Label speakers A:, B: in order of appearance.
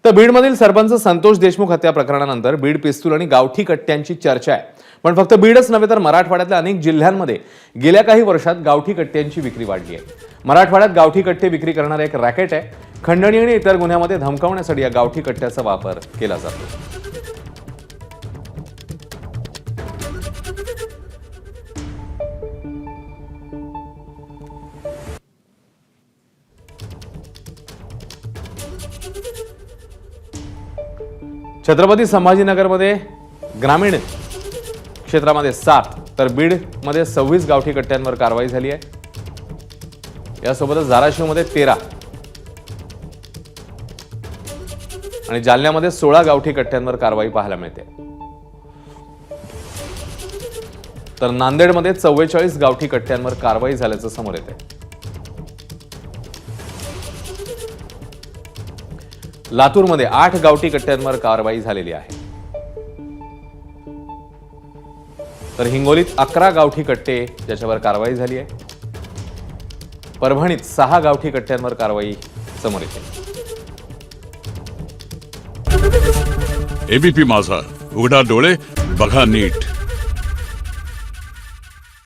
A: तर बीडमधील सरपंच संतोष देशमुख हत्या प्रकरणानंतर बीड पिस्तूल आणि गावठी कट्ट्यांची चर्चा आहे। पण फक्त बीडच नव्हे तर मराठवाड्यातल्या अनेक जिल्ह्यांमध्ये गेल्या काही वर्षात गावठी कट्ट्यांची विक्री वाढली आहे। मराठवाड्यात गावठी कट्टे विक्री करणारे एक रॅकेट आहे। खंडणी आणि इतर गुन्ह्यामध्ये धमकावण्यासाठी या गावठी कट्ट्याचा वापर केला जातो। छत्रपती संभाजीनगरमध्ये ग्रामीण क्षेत्रामध्ये 7 तर बीडमध्ये 26 गावठी कट्ट्यांवर कारवाई झाली आहे। यासोबतच धाराशिवमध्ये 13 आणि जालन्यामध्ये 16 गावठी कट्ट्यांवर कारवाई पाहायला मिळते। तर नांदेडमध्ये 44 गावठी कट्ट्यांवर कारवाई झाल्याचं समोर येते। लातूरमध्ये 8 गावठी कट्ट्यांवर कारवाई झालेली आहे। तर हिंगोलीत 11 गावठी कट्टे ज्याच्यावर कारवाई झाली आहे। परभणीत 6 गावठी कट्ट्यांवर कारवाई समोर येते।
B: एबीपी माझा, उघडा डोळे बघा नीट।